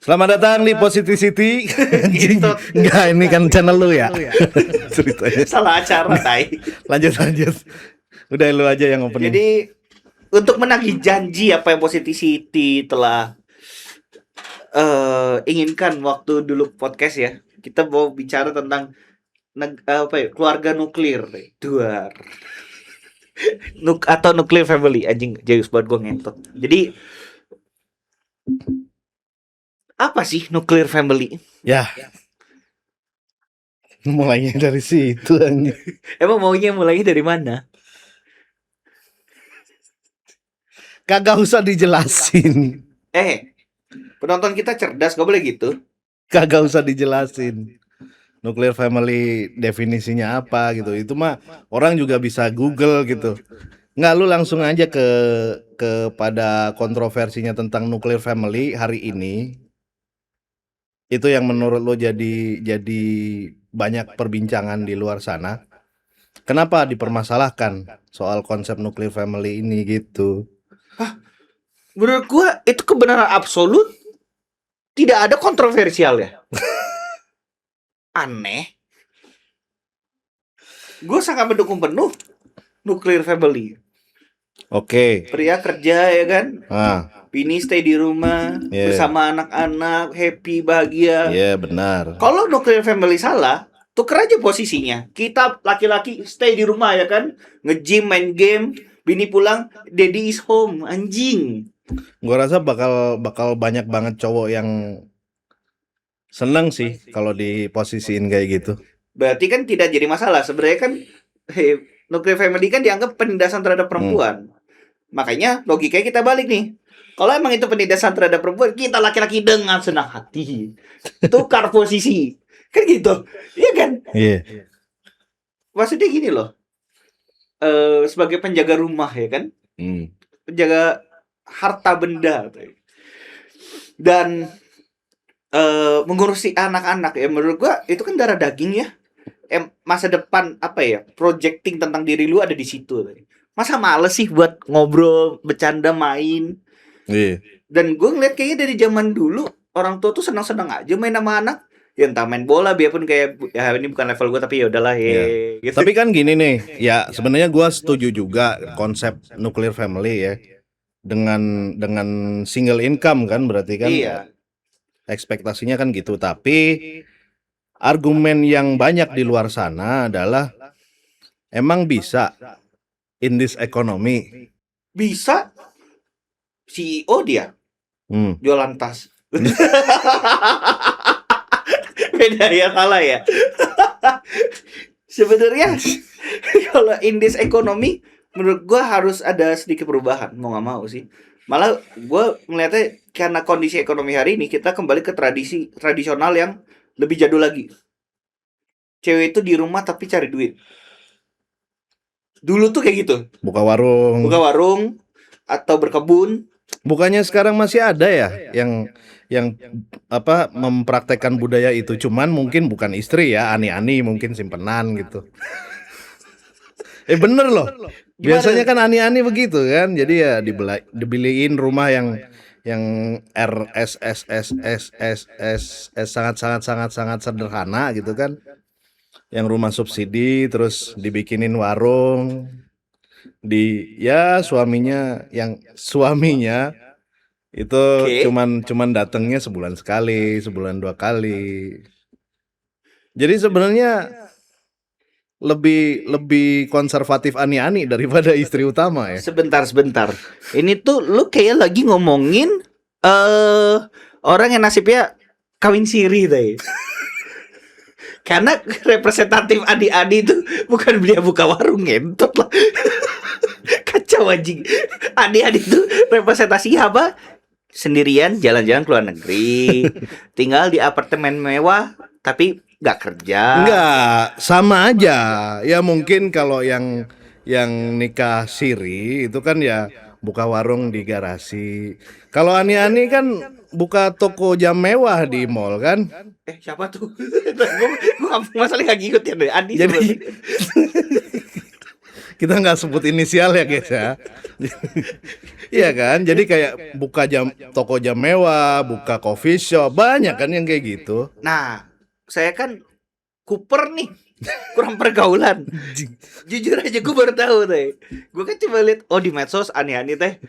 Selamat datang di Positivity. Gitu. Enggak, ini kan channel lu ya. Ceritanya. Salah acara, tai. Lanjut. Udah lu aja yang opening. Jadi untuk menagih janji apa yang Positivity telah inginkan waktu dulu podcast ya, kita mau bicara tentang keluarga nuklir, duar. Atau nuclear family, anjing jayus banget gue ngentot. Jadi apa sih nuclear family? Ya. Mulainya dari situ anjing. Emang maunya mulainya dari mana? Kagak usah dijelasin. Penonton kita cerdas, gak boleh gitu. Kagak usah dijelasin. Nuclear family definisinya apa gitu. Itu mah orang juga bisa Google gitu. Nggak, lu langsung aja kepada kontroversinya tentang nuclear family hari ini. Itu yang menurut lo jadi banyak perbincangan di luar sana. Kenapa dipermasalahkan soal konsep nuclear family ini gitu? Menurut gua itu kebenaran absolut, tidak ada kontroversial ya. Aneh. Gue sangat mendukung penuh nuclear family. Oke. Pria kerja ya kan, bini stay di rumah bersama anak-anak, happy, bahagia. Iya, benar. Kalau nuclear family salah, tuker aja posisinya. Kita laki-laki stay di rumah ya kan, nge-gym, main game, bini pulang, daddy is home, anjing. Gua rasa bakal banyak banget cowok yang seneng sih kalau diposisiin kayak gitu. Berarti kan tidak jadi masalah. Sebenarnya kan nuclear family kan dianggap penindasan terhadap perempuan. Makanya logikanya kita balik nih. Kalau emang itu penindasan terhadap perempuan, kita laki-laki dengan senang hati tukar posisi. Kan gitu. Iya kan? Iya. Maksudnya gini loh. Sebagai penjaga rumah ya kan? Penjaga harta benda dan mengurusi anak-anak ya, menurut gua itu kan darah daging ya. Masa depan projecting tentang diri lu ada di situ. Masa males sih buat ngobrol, bercanda, main. Iya. Dan gue ngeliat kayaknya dari zaman dulu orang tua tuh senang-senang aja main sama anak. Ya entah main bola, biarpun kayak ya ini bukan level gue, tapi ya udahlah gitu. Tapi kan gini nih, ya sebenarnya gue setuju juga konsep nuclear family ya, dengan single income kan, berarti kan. Iya. Ekspektasinya kan gitu. Tapi argumen yang banyak di luar sana adalah emang bisa in this economy. Bisa. CEO dia jualan tas. Beda ya, salah ya. Sebenarnya kalau in this economy, menurut gue harus ada sedikit perubahan, mau nggak mau sih. Malah gue melihatnya karena kondisi ekonomi hari ini, kita kembali ke tradisi tradisional yang lebih jadul lagi. Cewek itu di rumah tapi cari duit. Dulu tuh kayak gitu. Buka warung atau berkebun. Bukannya sekarang masih ada ya yang mempraktekkan budaya itu, cuman mungkin bukan istri ya, ani-ani mungkin simpenan gitu. Bener loh. Biasanya kan ani-ani begitu kan. Jadi ya dibeliin rumah yang RSSSSSS sangat sederhana gitu kan. Yang rumah subsidi, terus dibikinin warung. Suaminya itu cuman datangnya sebulan sekali, sebulan 2 kali. Jadi sebenarnya lebih konservatif ani-ani daripada istri utama ya. Sebentar. Ini tuh lu kayak lagi ngomongin orang yang nasibnya kawin siri deh. Karena representatif adik-adik itu bukan dia buka warung, ngentot lah. Kacau anjing. Adik-adik itu representasinya apa? Sendirian jalan-jalan ke luar negeri, tinggal di apartemen mewah tapi gak kerja. Enggak, sama aja. Ya mungkin kalau yang nikah siri itu kan ya buka warung di garasi. Kalau ani-ani kan buka toko jam mewah di mall kan. Siapa tuh? Gue masalahnya gak ngikut ya deh. Adi. Jadi kita nggak sebut inisial ya guys ya. Iya kan? Jadi kayak buka toko jam mewah, buka coffee shop, banyak kan yang kayak gitu. Nah, saya kan Cooper nih, kurang pergaulan. Jujur aja gue baru tahu teh. Gue kan cuma lihat di medsos aneh-aneh teh.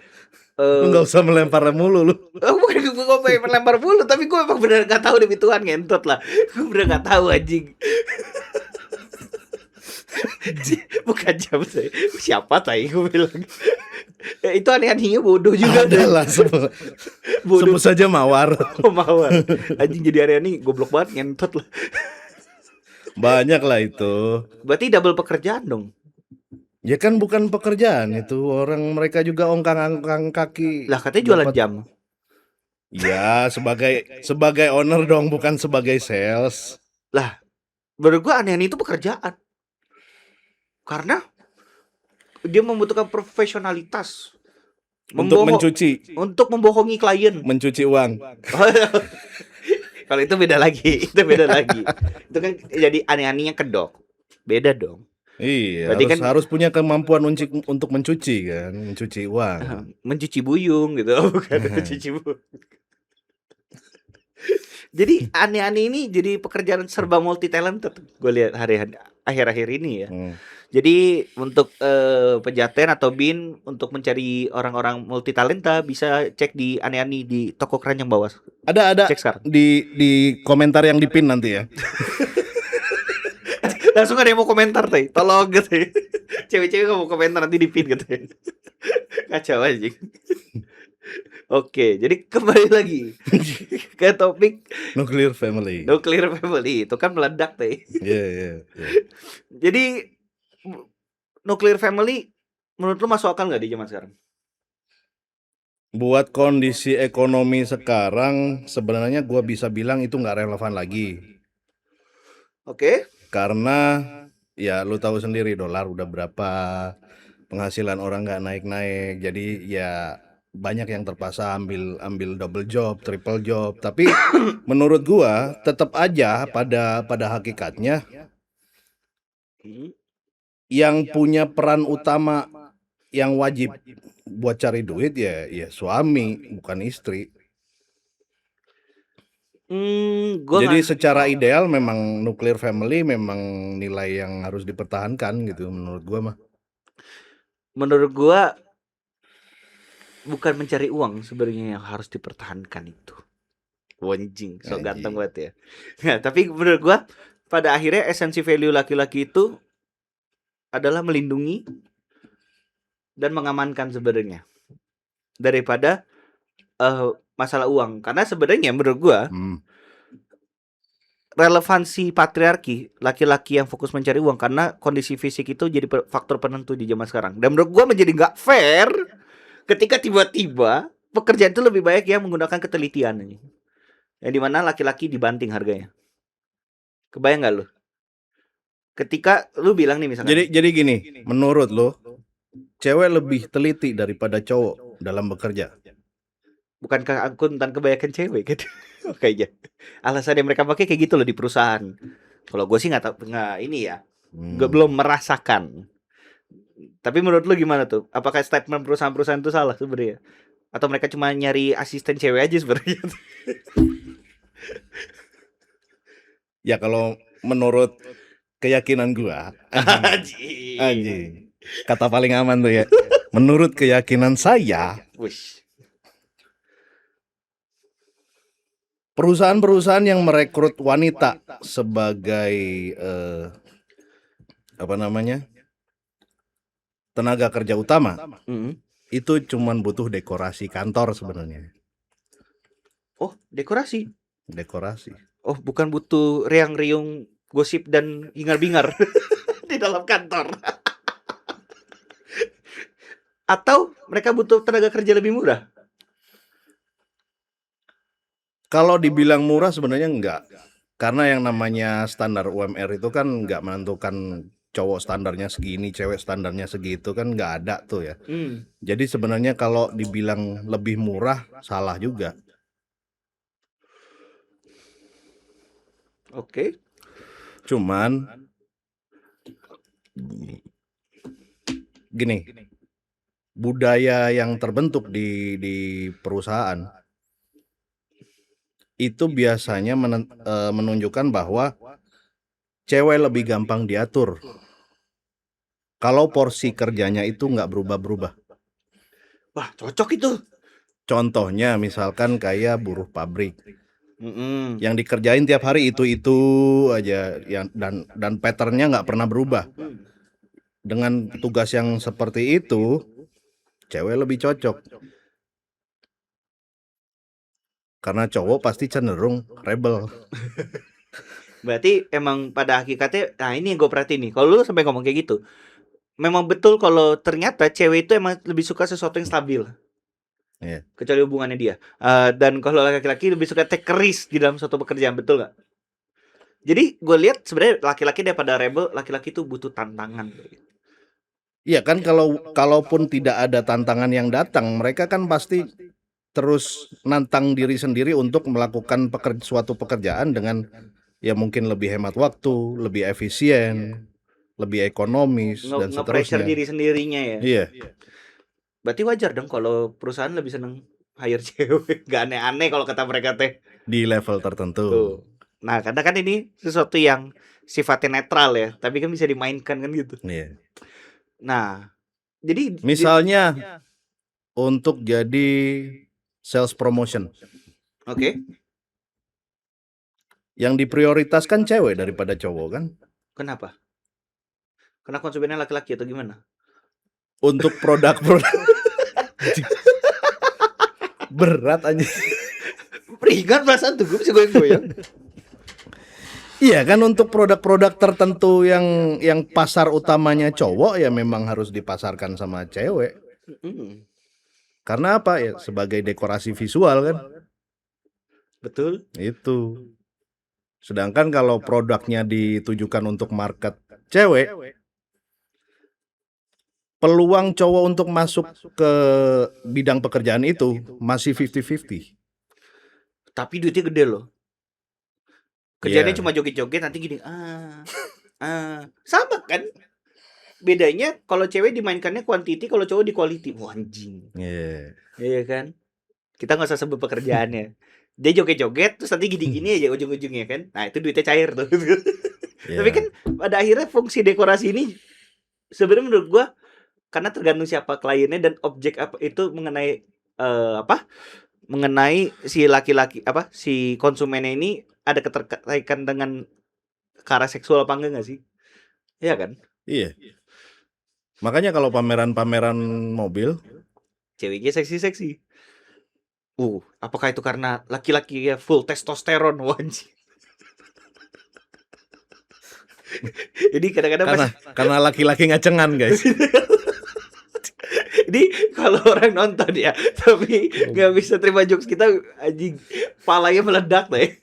Lu nggak usah melempar mulu lu. Bukan gue pengen melempar bulu, tapi gue emang bener gak tahu demi Tuhan, ngentot lah. Gue bener gak tahu anjing. Bukan jam saya. Siapa tadi gue bilang. Itu aneh-anehnya bodoh juga deh. Adalah Bodoh sebut saja mawar. mawar. Anjing jadi aneh-aneh, goblok banget, ngentot lah. Banyak lah itu. Berarti double pekerjaan dong. Ya kan bukan pekerjaan itu, orang mereka juga ongkang-ongkang kaki. Lah katanya jualan jam. Ya sebagai owner dong, bukan sebagai sales. Lah, menurut gua aneh-aneh itu pekerjaan. Karena dia membutuhkan profesionalitas Untuk mencuci, untuk membohongi klien. mencuci uang. Kalau itu beda lagi, itu beda lagi. Itu kan jadi aneh-anehnya kedok. Beda dong. Iya, Berarti harus punya kemampuan untuk mencuci kan, mencuci uang. mencuci buyung gitu, bukan mencuci buyung. Jadi aneh-aneh ini jadi pekerjaan serba multi talented. Gue lihat akhir-akhir ini ya. Jadi untuk pejaten atau bin untuk mencari orang-orang multi talenta bisa cek di aneh-aneh di toko keranjang bawah. Ada Cek sekarang. di komentar yang dipin nanti ya. Langsung ada yang mau komentar teh, tolong gitu ya. Cewek-cewek gak mau komentar nanti di pin gitu ya. Kacau aja. Oke, jadi kembali lagi ke topik Nuclear family. nuclear family. Itu kan meledak teh. Iya. Jadi nuclear family menurut lu masuk akal gak di zaman sekarang? Buat kondisi ekonomi sekarang sebenarnya gua bisa bilang itu nggak relevan lagi. Oke. Karena ya lu tahu sendiri dolar udah berapa, penghasilan orang nggak naik-naik, jadi ya banyak yang terpaksa ambil double job, triple job. Tapi menurut gua tetap aja pada hakikatnya yang punya peran utama yang wajib buat cari duit ya suami, bukan istri. Jadi secara ideal memang nuclear family memang nilai yang harus dipertahankan gitu menurut gua mah. Menurut gua bukan mencari uang sebenarnya yang harus dipertahankan itu. Anjing, so ganteng banget ya. Nah, tapi menurut gua pada akhirnya esensi value laki-laki itu adalah melindungi dan mengamankan sebenarnya daripada masalah uang. Karena sebenarnya menurut gua relevansi patriarki, laki-laki yang fokus mencari uang karena kondisi fisik itu jadi faktor penentu di zaman sekarang. Dan menurut gua menjadi nggak fair ketika tiba-tiba pekerjaan itu lebih baik yang menggunakan ketelitian ini. Yang dimana laki-laki dibanting harganya. Kebayang nggak lu? Ketika lu bilang nih misalkan. Jadi gini, menurut lo cewek lebih teliti daripada cowok dalam bekerja? Bukankah akuntan kebanyakan cewek gitu? Kayaknya alasan yang mereka pakai kayak gitu loh di perusahaan. Kalau gue sih nggak ini ya, belum merasakan. Tapi menurut lu gimana tuh? Apakah statement perusahaan-perusahaan itu salah sebenarnya? Atau mereka cuma nyari asisten cewek aja sebenarnya? Ya kalau menurut keyakinan gua, anjing. Kata paling aman tuh ya. Menurut keyakinan saya, perusahaan-perusahaan yang merekrut wanita sebagai tenaga kerja utama, itu cuman butuh dekorasi kantor sebenarnya. Oh, dekorasi. Oh, bukan butuh riang-riung gosip dan hingar-bingar di dalam kantor. Atau mereka butuh tenaga kerja lebih murah? Kalau dibilang murah sebenarnya enggak. Karena yang namanya standar UMR itu kan enggak menentukan cowok standarnya segini, cewek standarnya segitu, kan enggak ada tuh ya. Jadi sebenarnya kalau dibilang lebih murah salah juga. Oke. Cuman gini, budaya yang terbentuk di perusahaan itu biasanya menunjukkan bahwa cewek lebih gampang diatur kalau porsi kerjanya itu nggak berubah-berubah. Wah, cocok itu. Contohnya misalkan kayak buruh pabrik Mm-mm. yang dikerjain tiap hari itu aja, yang dan patternnya nggak pernah berubah. Dengan tugas yang seperti itu, cewek lebih cocok. Karena cowok pasti cenderung rebel. Berarti emang pada hakikatnya, nah ini yang gue perhatiin nih. Kalau lu sampai ngomong kayak gitu, memang betul kalau ternyata cewek itu emang lebih suka sesuatu yang stabil. Iya. Kecuali hubungannya dia. Dan kalau laki-laki lebih suka take risk di dalam suatu pekerjaan, betul nggak? Jadi gue lihat sebenarnya laki-laki daripada rebel, laki-laki itu butuh tantangan. Iya kan, kalaupun tidak ada tantangan yang datang, mereka kan pasti terus nantang diri sendiri untuk melakukan suatu pekerjaan dengan ya mungkin lebih hemat waktu, lebih efisien, lebih ekonomis dan Nge-pressure seterusnya. diri sendirinya ya. Iya. Berarti wajar dong kalau perusahaan lebih seneng hire cewek. Gak aneh-aneh kalau kata mereka teh. Di level tertentu. Tuh. Nah, karena kan ini sesuatu yang sifatnya netral ya, tapi kan bisa dimainkan kan gitu. Iya. Nah, jadi misalnya untuk jadi sales promotion. Oke. Yang diprioritaskan cewek daripada cowok kan? Kenapa? Karena konsumennya laki-laki atau gimana? Untuk produk-produk berat aja. Ringan perasaan tuh gue bisa goyang-goyang. Iya kan, untuk produk-produk tertentu yang pasar utamanya cowok ya memang harus dipasarkan sama cewek. Karena apa ya? Sebagai dekorasi visual kan. Betul. Itu. Sedangkan kalau produknya ditujukan untuk market cewek, peluang cowok untuk masuk ke bidang pekerjaan itu masih 50-50. Tapi duitnya gede loh. Kerjanya Yeah. cuma joget-joget nanti gini. Sama kan? Bedanya kalau cewek dimainkannya quantity, kalau cowok di quality. Wah, anjing. Iya kan? Kita nggak usah sebut pekerjaannya. Dia joget-joget terus nanti gini-gini aja ujung-ujungnya kan. Nah, itu duitnya cair tuh. Yeah. Tapi kan pada akhirnya fungsi dekorasi ini sebenarnya menurut gua karena tergantung siapa kliennya dan objek apa itu mengenai mengenai si laki-laki si konsumennya ini ada keterkaitan dengan ke arah seksual apa enggak sih? Iya kan? Iya. Makanya kalau pameran-pameran mobil, ceweknya seksi-seksi. Apakah itu karena laki-laki ya full testosteron wajib? Jadi kadang-kadang karena laki-laki ngacengan, guys. Jadi kalau orang nonton ya, tapi nggak bisa terima jokes kita, anjing, palanya meledak deh.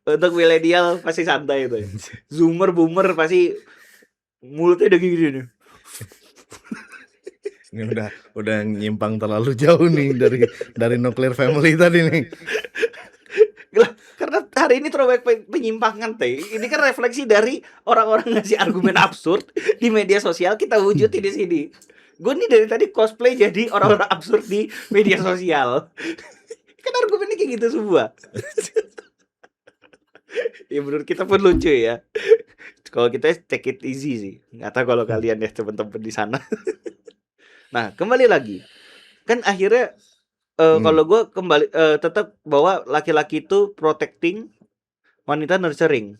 Untuk milenial pasti santai itu. Zoomer, boomer pasti mulutnya udah gini nih. Ini udah nyimpang terlalu jauh nih dari Nuclear Family tadi nih. Karena hari ini terlalu banyak penyimpangan teh. Ini kan refleksi dari orang-orang ngasih argumen absurd di media sosial, kita wujudin di sini. Gue nih dari tadi cosplay jadi orang-orang absurd di media sosial. Kan argumennya kayak gitu semua. Ya menurut kita pun lucu ya. Kalau kita take it easy sih. Nggak tahu kalau kalian ya teman-teman di sana. Nah, kembali lagi. Kan akhirnya kalau gue kembali tetap bahwa laki-laki itu protecting, wanita nurturing.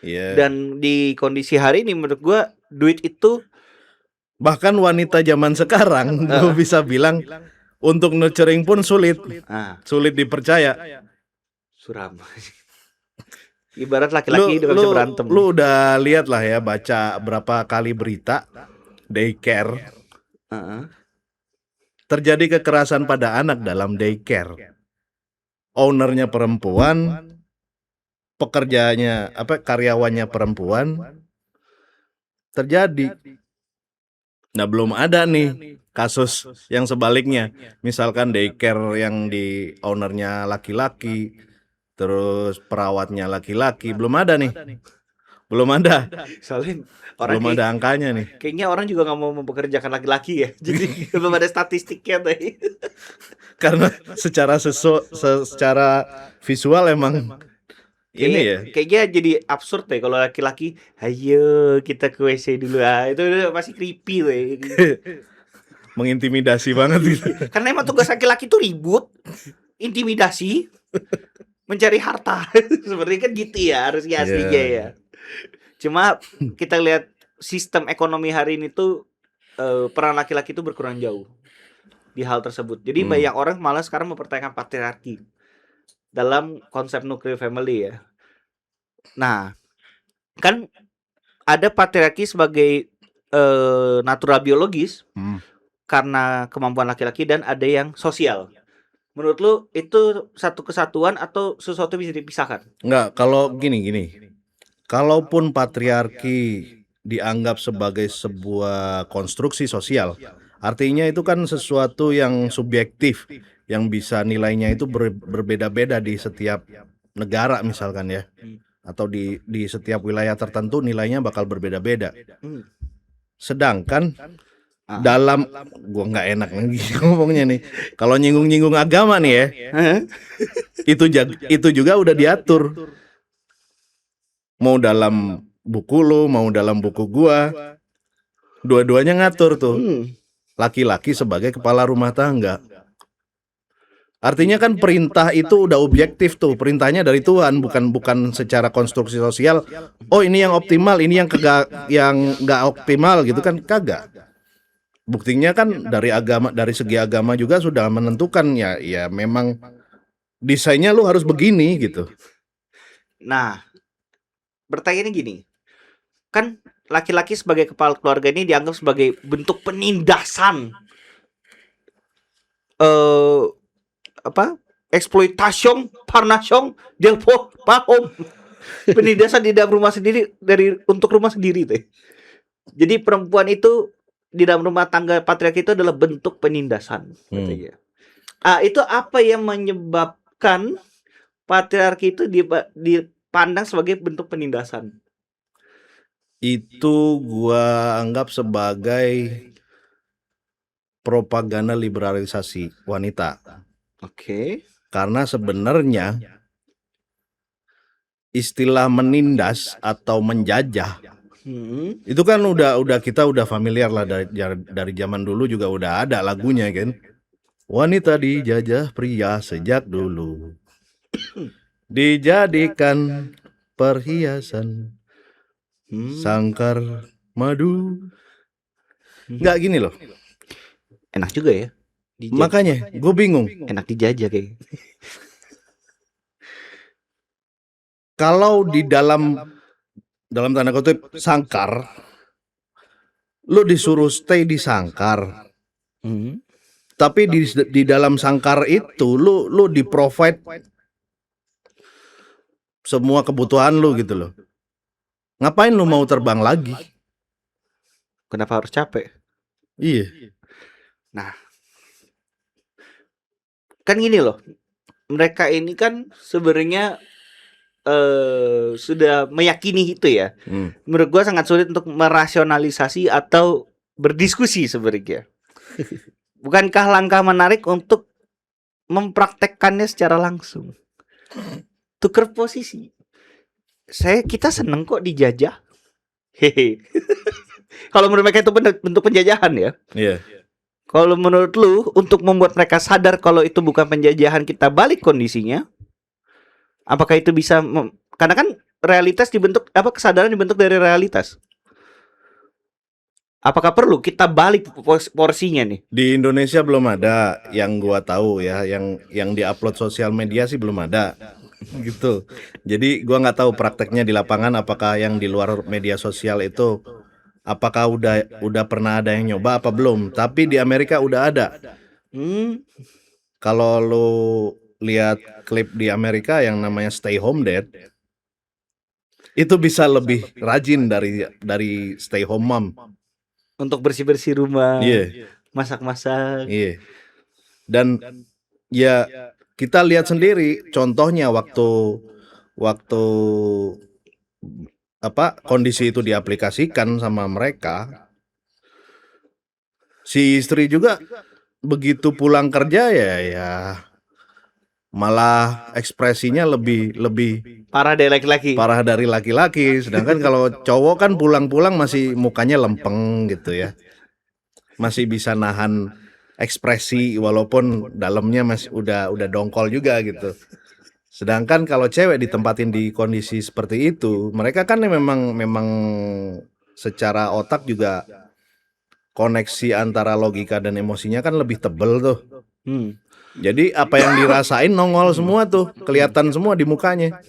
Yeah. Dan di kondisi hari ini menurut gue duit itu, bahkan wanita zaman sekarang gue bisa bilang untuk nurturing pun sulit dipercaya. Suram. Ibarat laki-laki udah bisa berantem. Lu udah lihat lah ya, baca berapa kali berita daycare. Terjadi kekerasan pada anak dalam daycare. Ownernya perempuan, pekerjaannya karyawannya perempuan. Terjadi. Nah, belum ada nih kasus yang sebaliknya. Misalkan daycare yang di ownernya laki-laki, terus perawatnya laki-laki, belum ada nih. Belum ada. Soalnya orang Belum ada angkanya nih. kayaknya orang juga nggak mau mempekerjakan laki-laki ya. Jadi belum ada statistiknya tadi. Karena secara visual emang ini ya. Kayaknya jadi absurd deh kalau laki-laki, ayo kita ke WC dulu itu udah masih creepy tuh. Mengintimidasi banget gitu. Karena emang tugas laki-laki tuh ribut, intimidasi, mencari harta. Seperti kan gitu ya harusnya aslinya ya. Cuma kita lihat sistem ekonomi hari ini tuh peran laki-laki itu berkurang jauh di hal tersebut. Jadi banyak orang malah sekarang mempertanyakan patriarki dalam konsep nuclear family ya. Nah, kan ada patriarki sebagai natural biologis karena kemampuan laki-laki, dan ada yang sosial. Menurut lu itu satu kesatuan atau sesuatu bisa dipisahkan? Enggak, kalau gini. Kalaupun patriarki dianggap sebagai sebuah konstruksi sosial, artinya itu kan sesuatu yang subjektif, yang bisa nilainya itu berbeda-beda di setiap negara misalkan ya, atau di setiap wilayah tertentu nilainya bakal berbeda-beda. Sedangkan dalam, gua nggak enak lagi ngomongnya nih, kalau nyinggung agama nih ya, itu juga udah diatur. Mau dalam buku lu, mau dalam buku gua, dua-duanya ngatur tuh. Laki-laki sebagai kepala rumah tangga. Artinya kan perintah itu udah objektif tuh, perintahnya dari Tuhan, bukan secara konstruksi sosial. Oh ini yang optimal, ini yang nggak optimal gitu kan, kagak. Buktinya kan dari segi agama juga sudah menentukan ya memang desainnya lu harus begini gitu. Nah, bertanya gini, kan laki-laki sebagai kepala keluarga ini dianggap sebagai bentuk penindasan eksploitasi parnation del pahom, penindasan di dalam rumah sendiri untuk rumah sendiri teh. Jadi perempuan itu di dalam rumah tangga patriarki itu adalah bentuk penindasan. Itu apa yang menyebabkan patriarki itu dipandang sebagai bentuk penindasan? Itu gua anggap sebagai propaganda liberalisasi wanita. Oke. Karena sebenarnya istilah menindas atau menjajah itu kan kita udah familiar lah dari zaman dulu, juga udah ada lagunya kan. Wanita dijajah pria sejak dulu, dijadikan perhiasan, sangkar madu. Nggak gini loh. Enak juga ya. Makanya gue bingung. Enak dijajah kayak. Kalau di dalam tanda kutip sangkar, lu disuruh stay di sangkar. Tapi di dalam sangkar itu lu di-provide semua kebutuhan lu gitu loh. Ngapain lu mau terbang lagi? Kenapa harus capek? Iya. Nah, kan gini loh, mereka ini kan sebenarnya sudah meyakini itu ya. Menurut gua sangat sulit untuk merasionalisasi atau berdiskusi sebenarnya. Bukankah langkah menarik untuk mempraktekkannya secara langsung? Tukar posisi. Kita seneng kok dijajah. Hehe. Kalau menurut mereka itu bentuk penjajahan ya. Iya. Kalau menurut lu, untuk membuat mereka sadar kalau itu bukan penjajahan, kita balik kondisinya. Apakah itu bisa karena kan realitas dibentuk, kesadaran dibentuk dari realitas. Apakah perlu kita balik porsinya nih? Di Indonesia belum ada yang gua tahu ya, yang diupload sosial media sih belum ada. Gitu. Jadi gua nggak tahu prakteknya di lapangan, apakah yang di luar media sosial itu apakah udah pernah ada yang nyoba apa belum. Tapi di Amerika udah ada. Kalau lu lihat klip di Amerika yang namanya Stay Home Dad, itu bisa lebih rajin dari Stay Home Mom. Untuk bersih-bersih rumah, masak-masak. Iya. Dan ya kita lihat sendiri contohnya waktu kondisi itu diaplikasikan sama mereka, si istri juga begitu pulang kerja ya malah ekspresinya lebih Parah deh laki-laki. parah dari laki-laki. Sedangkan kalau cowok kan pulang-pulang masih mukanya lempeng gitu ya, masih bisa nahan ekspresi walaupun dalamnya masih udah dongkol juga gitu. Sedangkan kalau cewek ditempatin di kondisi seperti itu, mereka kan memang secara otak juga koneksi antara logika dan emosinya kan lebih tebel tuh. Jadi apa yang dirasain nongol semua tuh, kelihatan semua di mukanya.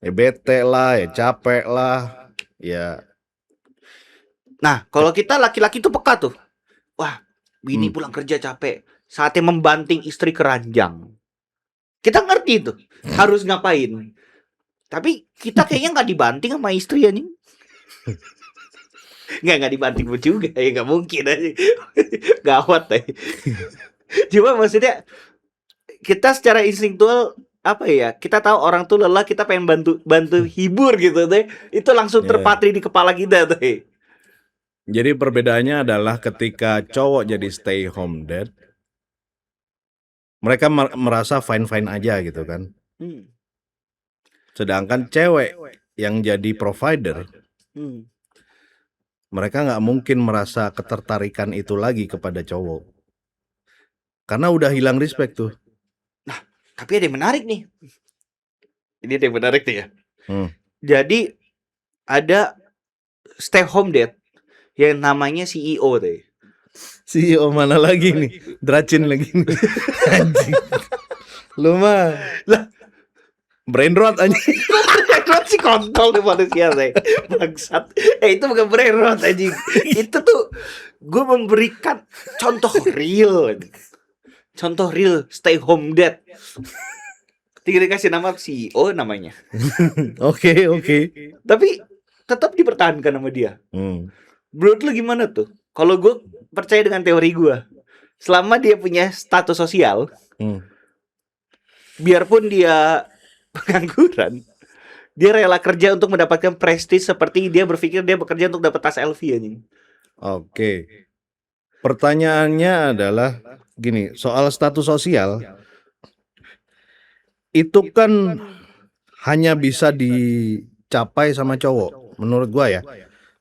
Ya bete lah, ya capek lah, ya. Nah, kalau kita laki-laki tuh peka tuh. Wah, bini pulang kerja capek, saatnya membanting istri keranjang. Kita ngerti tuh harus ngapain. Tapi kita kayaknya nggak dibanting sama istri anjing. Nggak dibanting pun juga ya, nggak mungkin aja. Gawat deh. Cuma maksudnya kita secara instinktual apa ya, kita tahu orang tuh lelah, kita pengen bantu hibur gitu deh. Itu langsung terpatri di kepala kita tuh. Jadi perbedaannya adalah ketika cowok jadi stay home dad, mereka merasa fine aja gitu kan. Sedangkan cewek yang jadi provider, mereka nggak mungkin merasa ketertarikan itu lagi kepada cowok, karena udah hilang respect tuh. Nah, tapi ada yang menarik nih. Ini ada yang menarik nih ya. Jadi ada stay home dad yang namanya CEO deh. CEO mana lagi nih? Dracin lagi nih. Anjing. Lu mah lah brain rot anjing. Brain sih kontol deh manusia deh. Bangsat. Itu bukan brain rot anjing. Itu tuh gue memberikan contoh real. Contoh real stay home dad. Tinggal dikasih nama CEO namanya. Oke. Tapi tetap dipertahankan sama dia. Menurut lu gimana tuh? Kalau gue percaya dengan teori gue, selama dia punya status sosial, biarpun dia pengangguran, dia rela kerja untuk mendapatkan prestis seperti dia berpikir dia bekerja untuk dapat tas LV anjing. Oke. Pertanyaannya adalah gini, soal status sosial itu kan hanya bisa dicapai sama cowok, menurut gua ya.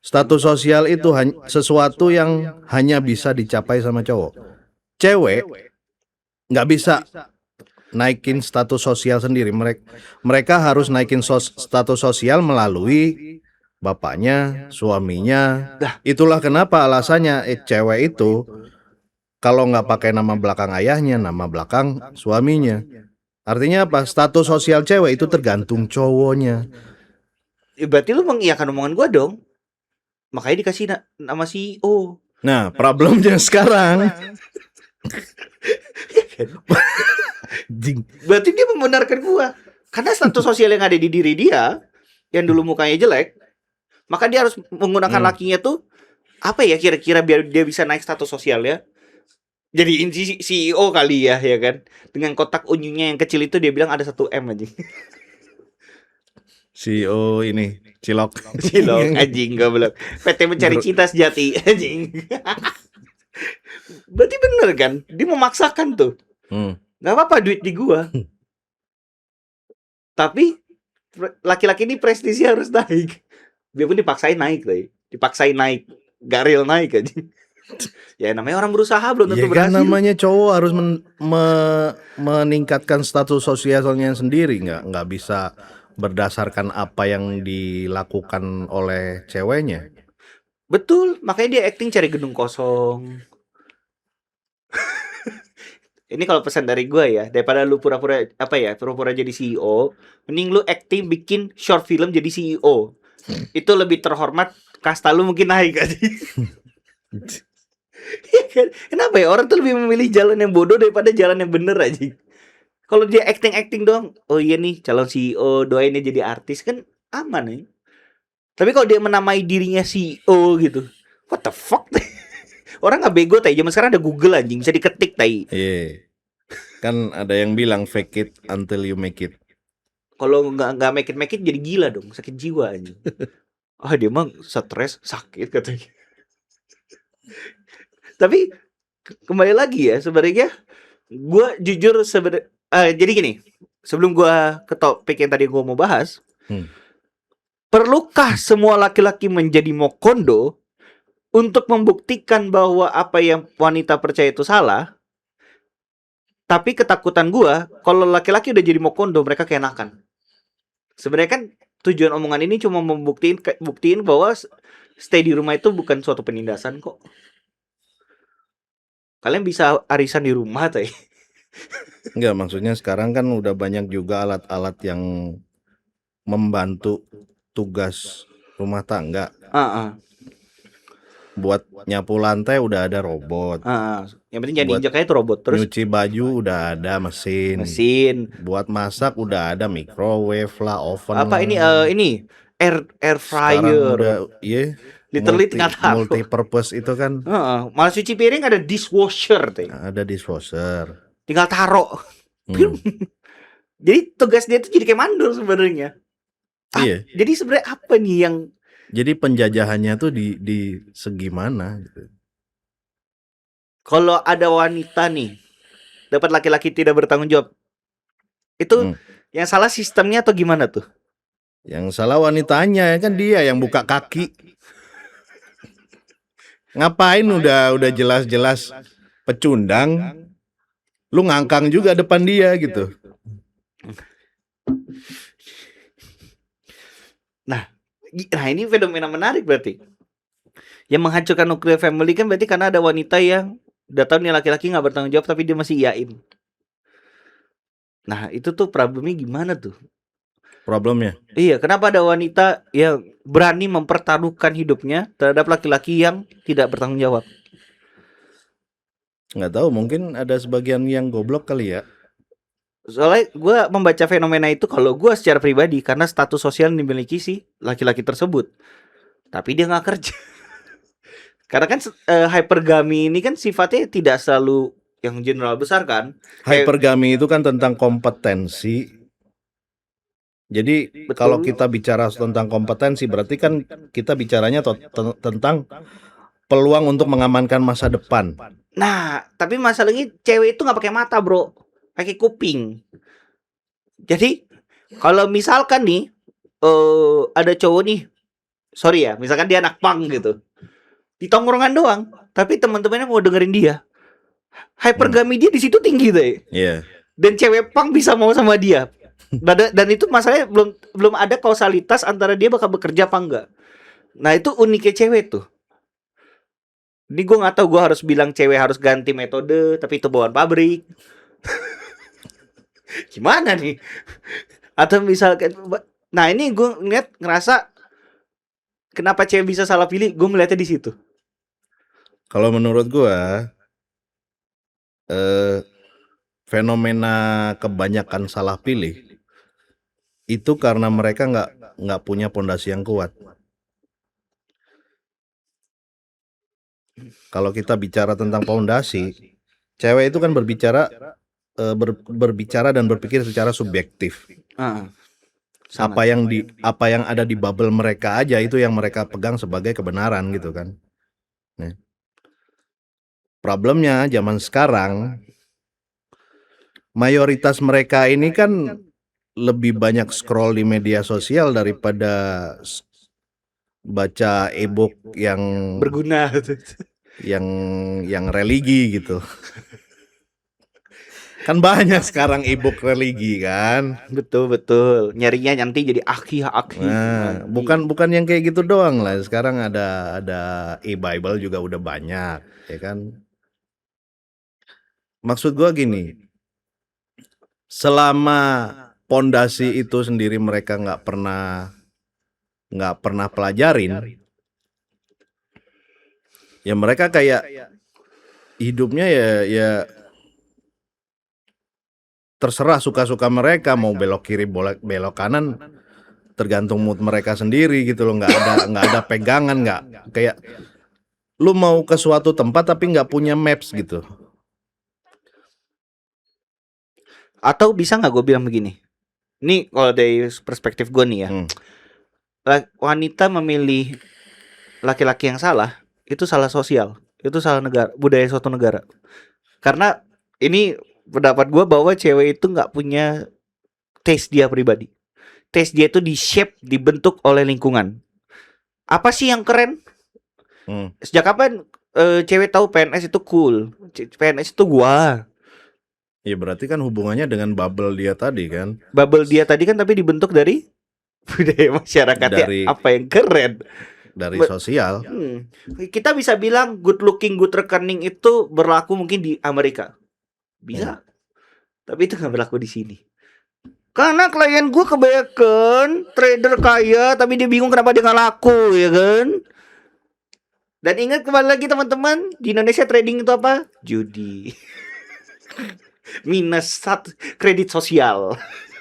Status sosial itu sesuatu yang hanya bisa dicapai sama cowok. Cewek nggak bisa naikin status sosial sendiri. Mereka harus naikin status sosial melalui bapaknya, suaminya. Itulah kenapa alasannya cewek itu kalau nggak pakai nama belakang ayahnya, nama belakang suaminya. Artinya apa? Status sosial cewek itu tergantung cowoknya. Berarti lu mengiyakan omongan gua dong. Makanya dikasih nama CEO. Nah, problemnya sekarang berarti dia membenarkan gua. Karena status sosial yang ada di diri dia, yang dulu mukanya jelek, maka dia harus menggunakan lakinya tuh apa ya kira-kira biar dia bisa naik status sosial ya. Jadi CEO kali ya kan. Dengan kotak unyunya yang kecil itu dia bilang ada 1M aja. CEO ini Cilok anjing goblok. PT Mencari Cinta Sejati anjing. Berarti bener kan? Dia memaksakan tuh. Gak apa-apa duit di gua. Tapi laki-laki ini prestisinya harus naik. Biarpun dipaksain naik deh. Dipaksain naik. Gak real naik aja. Ya namanya orang berusaha belum tentu berhasil. Kan namanya cowok harus meningkatkan status sosialnya sendiri, nggak bisa berdasarkan apa yang dilakukan oleh ceweknya. Betul, makanya dia acting cari gedung kosong. Ini kalau pesan dari gue ya, daripada lu pura-pura jadi CEO, mending lu acting bikin short film jadi CEO. Itu lebih terhormat, kasta lu mungkin naik aja. Kenapa ya orang tuh lebih memilih jalan yang bodoh daripada jalan yang bener aja. Kalau dia acting doang, oh iya nih calon CEO, doain dia jadi artis kan aman nih. Tapi kalau dia menamai dirinya CEO gitu, what the fuck? Orang nggak bego tai, zaman sekarang ada Google anjing, bisa diketik tai. Iya. Kan ada yang bilang fake it until you make it. kalau nggak make it jadi gila dong, sakit jiwa aja. Ah dia mah stres, sakit katanya. Tapi kembali lagi ya sebenarnya, gue jujur jadi gini, sebelum gue ke topik yang tadi gue mau bahas, perlukah semua laki-laki menjadi mokondo untuk membuktikan bahwa apa yang wanita percaya itu salah? Tapi ketakutan gue, kalau laki-laki udah jadi mokondo, mereka keenakan. Sebenarnya kan tujuan omongan ini cuma buktiin bahwa stay di rumah itu bukan suatu penindasan kok. Kalian bisa arisan di rumah tuh. Enggak, maksudnya sekarang kan udah banyak juga alat-alat yang membantu tugas rumah tangga. Buat nyapu lantai udah ada robot. Yang penting jangan diinjak aja tuh robot. Terus nyuci baju udah ada mesin. Buat masak udah ada microwave lah, oven. Apa ini air fryer. Sekarang udah literally tinggal taruh. Multi purpose itu kan. Malah cuci piring ada dishwasher tuh. Ada dishwasher. Tinggal taruh. Jadi tugas dia tuh jadi kayak mandor sebenarnya. Iya. Jadi sebenarnya apa nih yang jadi penjajahannya tuh di segi mana gitu. Kalau ada wanita nih dapat laki-laki tidak bertanggung jawab, itu yang salah sistemnya atau gimana tuh? Yang salah wanitanya, kan dia yang buka kaki. Ngapain udah jelas-jelas pecundang, lu ngangkang juga depan dia gitu. Nah ini fenomena menarik berarti. Yang menghancurkan nuclear family kan berarti karena ada wanita yang udah tahu nih laki-laki nggak bertanggung jawab tapi dia masih iyain. Nah itu tuh problemnya gimana tuh? Problemnya? Iya, kenapa ada wanita yang berani mempertaruhkan hidupnya terhadap laki-laki yang tidak bertanggung jawab? Nggak tahu, mungkin ada sebagian yang goblok kali ya. Soalnya gue membaca fenomena itu kalau gue secara pribadi karena status sosial yang dimiliki si laki-laki tersebut, tapi dia nggak kerja. Karena kan hypergamy ini kan sifatnya tidak selalu yang general besar kan. Hypergamy itu kan tentang kompetensi. Jadi kalau kita bicara tentang kompetensi berarti kan kita bicaranya tentang peluang untuk mengamankan masa depan. Nah, tapi masalahnya cewek itu nggak pakai mata, bro, pakai kuping. Jadi kalau misalkan nih ada cowok nih, sorry ya, misalkan dia anak punk gitu, di tongkrongan doang, tapi teman-temannya mau dengerin dia, hypergamy dia di situ tinggi deh. Iya. Dan cewek punk bisa mau sama dia. Dan itu masalahnya belum ada kausalitas antara dia bakal bekerja apa enggak. Nah itu uniknya cewek tuh. Ini gue nggak tahu gue harus bilang cewek harus ganti metode, tapi itu bawaan pabrik. Gimana nih? Atau misalkan, nah ini gue ngerasa kenapa cewek bisa salah pilih? Gue ngeliatnya di situ. Kalau menurut gue, fenomena kebanyakan salah pilih itu karena mereka nggak punya pondasi yang kuat. Kalau kita bicara tentang pondasi, cewek itu kan berbicara dan berpikir secara subjektif. Apa yang ada di bubble mereka aja itu yang mereka pegang sebagai kebenaran gitu kan. Nah, problemnya zaman sekarang mayoritas mereka ini kan lebih banyak scroll di media sosial daripada baca e-book yang berguna, yang religi gitu. Kan banyak sekarang e-book religi kan. Betul. Nyarinya nanti jadi aki. Nah, bukan yang kayak gitu doang lah. Sekarang ada e-Bible juga udah banyak, ya kan. Maksud gua gini, selama pondasi itu sendiri mereka nggak pernah pelajarin, ya mereka kayak hidupnya ya terserah suka-suka mereka, mau belok kiri belok kanan tergantung mood mereka sendiri gitu loh. Nggak ada pegangan, nggak kayak lu mau ke suatu tempat tapi nggak punya maps gitu. Atau bisa nggak gue bilang begini, Ini kalau dari perspektif gue nih ya, wanita memilih laki-laki yang salah, itu salah sosial, itu salah negara, budaya suatu negara. Karena ini pendapat gue bahwa cewek itu nggak punya taste dia pribadi. Taste dia itu dibentuk oleh lingkungan. Apa sih yang keren? Sejak kapan cewek tahu PNS itu cool? PNS itu gua. Ya berarti kan hubungannya dengan bubble dia tadi kan. Bubble dia tadi kan tapi dibentuk dari budaya masyarakatnya. Dari- Apa yang keren? Dari sosial. Kita bisa bilang good looking, good reckoning itu berlaku mungkin di Amerika. Bisa. Tapi itu nggak berlaku di sini. Karena klien gue kebanyakan trader kaya, tapi dia bingung kenapa dia nggak laku, ya kan? Dan ingat kembali lagi teman-teman, di Indonesia trading itu apa? Judi. Minus 1 kredit sosial.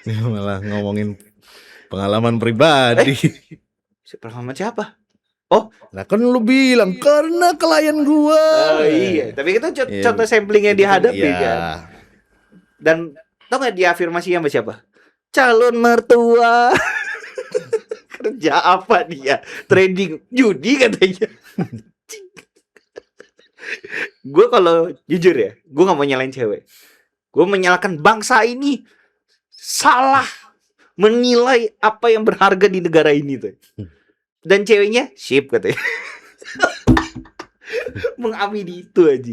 Malah ngomongin pengalaman pribadi. Pengalaman siapa? Nah kan lu bilang karena klien gua. Oh iya, tapi itu Iya, contoh sampling yang itu kan, dihadapi iya. kan. Dan tau gak diafirmasi sama siapa? Calon mertua. Kerja apa dia? Trading judi katanya. Gue kalau jujur ya, gue gak mau nyalain cewek. Gue menyalahkan bangsa ini salah menilai apa yang berharga di negara ini tuh. Dan ceweknya sip katanya. Mengamini itu aja.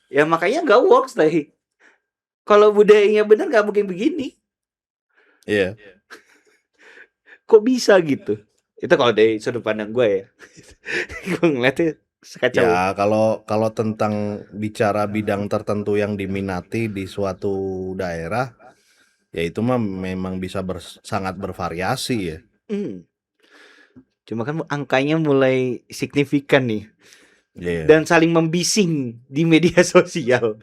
Ya makanya gak works lah. Kalau budayanya benar gak mungkin begini. Iya. Kok bisa gitu? Itu kalau dari sudut pandang gue ya. Gue ngeliatnya sekacau. Ya kalau tentang bicara bidang tertentu yang diminati di suatu daerah, ya itu mah memang bisa sangat bervariasi ya. Cuma kan angkanya mulai signifikan nih. Yeah. Dan saling membising di media sosial.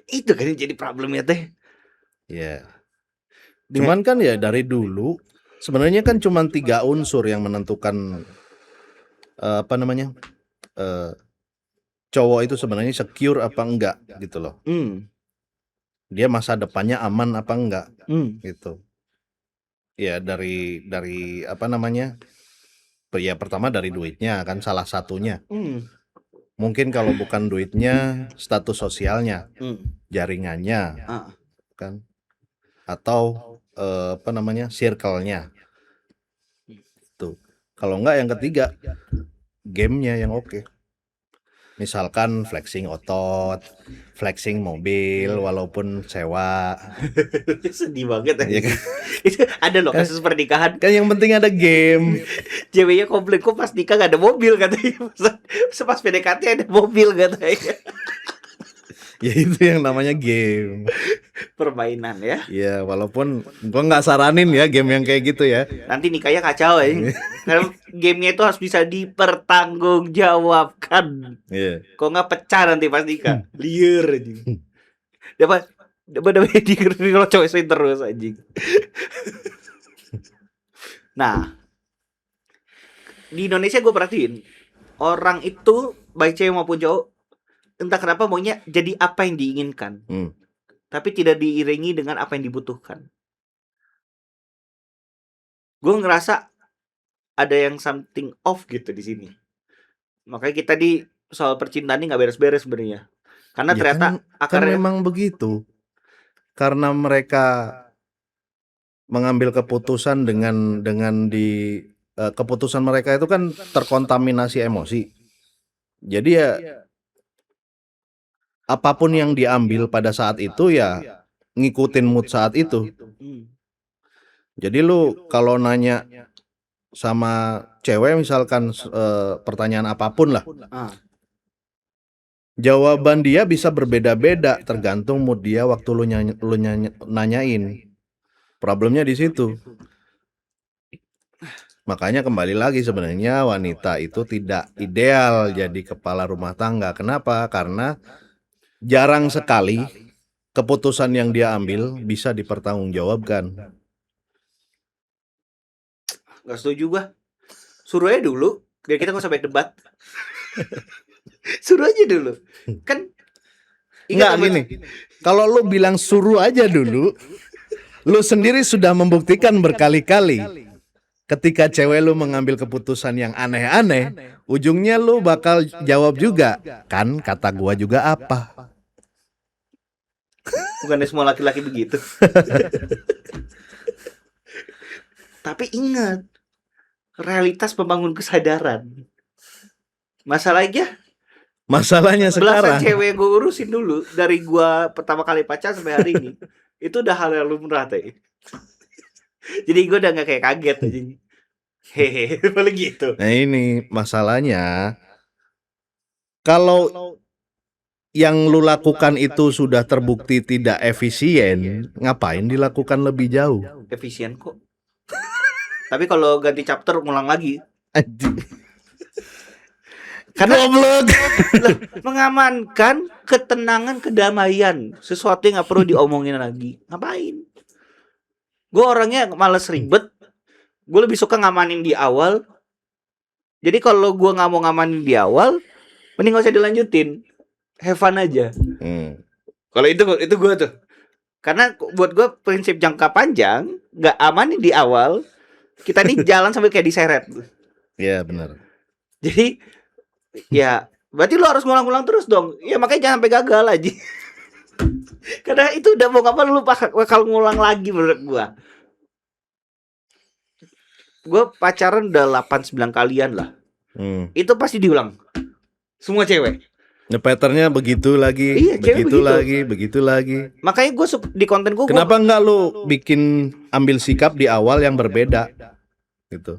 Itu kan yang jadi problemnya teh. Ya. Cuman kan ya dari dulu sebenarnya kan cuma 3 unsur yang menentukan cowok itu sebenarnya secure apa enggak gitu loh. Dia masa depannya aman apa enggak gitu. Ya dari ya pertama dari duitnya kan salah satunya. Mungkin kalau bukan duitnya status sosialnya, jaringannya kan, atau circle-nya. Tuh. Kalau enggak yang ketiga gamenya yang oke. Misalkan flexing otot, flexing mobil walaupun sewa. Sedih banget ya kan? Itu ada loh kasus pernikahan. Kan yang penting ada game. Ceweknya komplain kok pas nikah gak ada mobil katanya. Pas PDKT ada mobil katanya. Ya itu yang namanya game. Permainan ya. Ya walaupun gua nggak saranin ya game yang kayak gitu ya. Nanti nikahnya kacau ya. Karena gamenya itu harus bisa dipertanggungjawabkan. Kok nggak pecah nanti pas nikah. Liar aja. Dapat di kalau cowok terus anjing. Nah, di Indonesia gue perhatiin orang itu baik cewek maupun cowok entah kenapa maunya jadi apa yang diinginkan, tapi tidak diiringi dengan apa yang dibutuhkan. Gue ngerasa ada yang something off gitu di sini. Makanya kita di soal percintaan ini nggak beres-beres sebenarnya. Karena ya ternyata kan memang begitu. Karena mereka mengambil keputusan dengan di keputusan mereka itu kan terkontaminasi emosi. Jadi ya apapun yang diambil pada saat itu ya ngikutin mood saat itu. Jadi lu kalau nanya sama cewek misalkan pertanyaan apapun lah, jawaban dia bisa berbeda-beda tergantung mood dia waktu lu nanyain. Problemnya di situ. Makanya kembali lagi sebenarnya wanita itu tidak ideal jadi kepala rumah tangga. Kenapa? Karena jarang sekali keputusan yang dia ambil bisa dipertanggungjawabkan. Gak setuju gua. Suruh aja dulu, biar kita gak usah banyak debat. Suruh aja dulu. Kan enggak gini. Kalau lu bilang suruh aja dulu, Lu sendiri sudah membuktikan berkali-kali. Ketika cewek lu mengambil keputusan yang aneh-aneh, ujungnya lu bakal jawab juga, kan kata gua juga apa. Bukannya semua laki-laki begitu. Tapi ingat, realitas membangun kesadaran. Masalahnya Masalahnya belasan sekarang, cewek gue urusin dulu dari gua pertama kali pacaran sampai hari ini. Itu udah hal yang lumrah teh. Jadi gue udah gak kayak kaget aja. Hehehe, paling gitu. nah ini masalahnya, kalau yang lu lakukan itu sudah terbukti tidak efisien, ngapain dilakukan lebih jauh? Efisien kok. Tapi kalau ganti chapter ngulang lagi. Anjing. Karena Goblok. lah, mengamankan ketenangan, kedamaian, sesuatu yang gak perlu diomongin lagi. Ngapain? Gue orangnya males ribet. Gue lebih suka ngamanin di awal. Jadi kalau gue gak mau ngamanin di awal, mending gak usah dilanjutin. Have fun aja. Kalau itu gue tuh. Karena buat gue prinsip jangka panjang, gak amanin di awal, kita nih jalan sambil kayak diseret. Iya benar. Jadi ya berarti lu harus ngulang-ngulang terus dong. Ya makanya jangan sampai gagal aja. Karena itu udah mau ngapa lu bakal ngulang lagi menurut gua. Gua pacaran udah 8-9 kalian lah. Itu pasti diulang. Semua cewek. Nah, patternnya begitu lagi, Iya, cewek begitu begitu. lagi, begitu lagi. Makanya gua di konten gua Kenapa enggak lu bikin ambil sikap di awal yang berbeda gitu?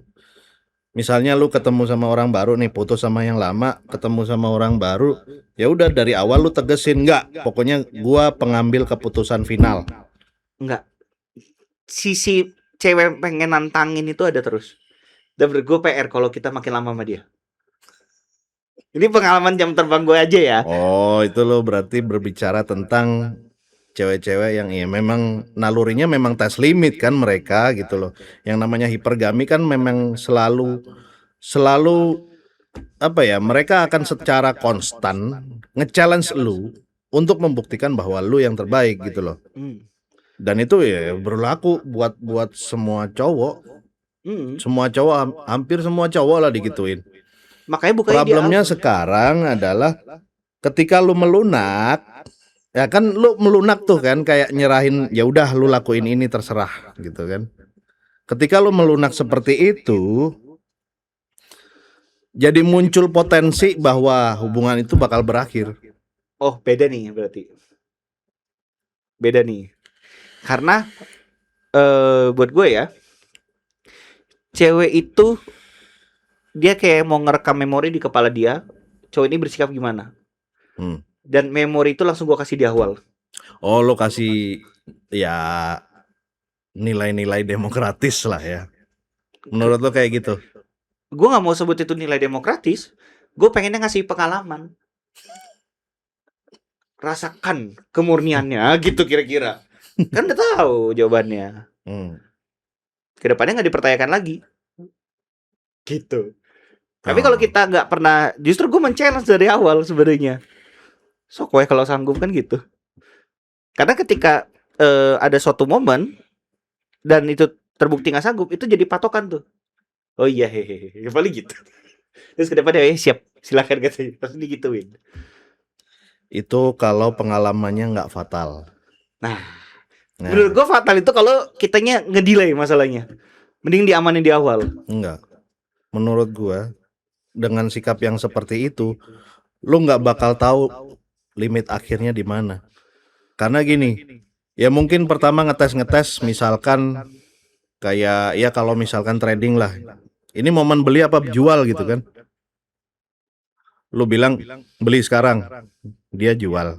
Misalnya lu ketemu sama orang baru nih, putus sama yang lama, ketemu sama orang baru, ya udah dari awal lu tegesin enggak, pokoknya gua pengambil keputusan final. enggak. Sisi cewek pengen nantangin itu ada terus. Dan menurut gue PR kalau kita makin lama sama dia. Ini pengalaman jam terbang gue aja ya. Oh, itu lo berarti berbicara tentang cewek-cewek yang ya memang nalurinya memang tes limit kan mereka gitu loh. Yang namanya hipergami kan memang selalu apa ya, mereka akan secara konstan nge-challenge lu untuk membuktikan bahwa lu yang terbaik gitu loh. Dan itu ya berlaku buat semua cowok. Semua cowok, hampir semua cowok lah digituin. Makanya bukannya problemnya sekarang adalah ketika lu melunak, ya kan lu melunak tuh kan kayak nyerahin ya udah lu lakuin ini terserah gitu kan. Ketika lu melunak seperti itu, jadi muncul potensi bahwa hubungan itu bakal berakhir. Oh, beda nih berarti. Beda nih. Karena buat gue ya, cewek itu dia kayak mau ngerekam memori di kepala dia, cowok ini bersikap gimana. Dan memori itu langsung gue kasih di awal. Oh, lo kasih ya nilai-nilai demokratis lah ya. Menurut lo kayak gitu? Gue gak mau sebut itu nilai demokratis. Gue pengennya ngasih pengalaman. Rasakan kemurniannya gitu kira-kira. Kan udah tahu jawabannya. Kedepannya gak dipertanyakan lagi. Gitu. Tapi kalau kita nggak pernah, justru gue men-challenge dari awal sebenarnya. Sok gue kalau sanggup kan gitu. Karena ketika ada suatu momen dan itu terbukti nggak sanggup, itu jadi patokan tuh. Oh iya hehehe, paling gitu. Terus kedepannya siap, silakan katanya, terus digituin. Itu kalau pengalamannya nggak fatal. Nah, menurut gue fatal itu kalau kitanya ngedelay masalahnya. Mending diamanin di awal. Enggak. Menurut gue dengan sikap yang seperti itu, lu nggak bakal tahu limit akhirnya di mana. Karena gini, ya mungkin pertama ngetes, misalkan kayak ya kalau misalkan trading lah, ini momen beli apa jual gitu kan. Lu bilang beli sekarang, dia jual.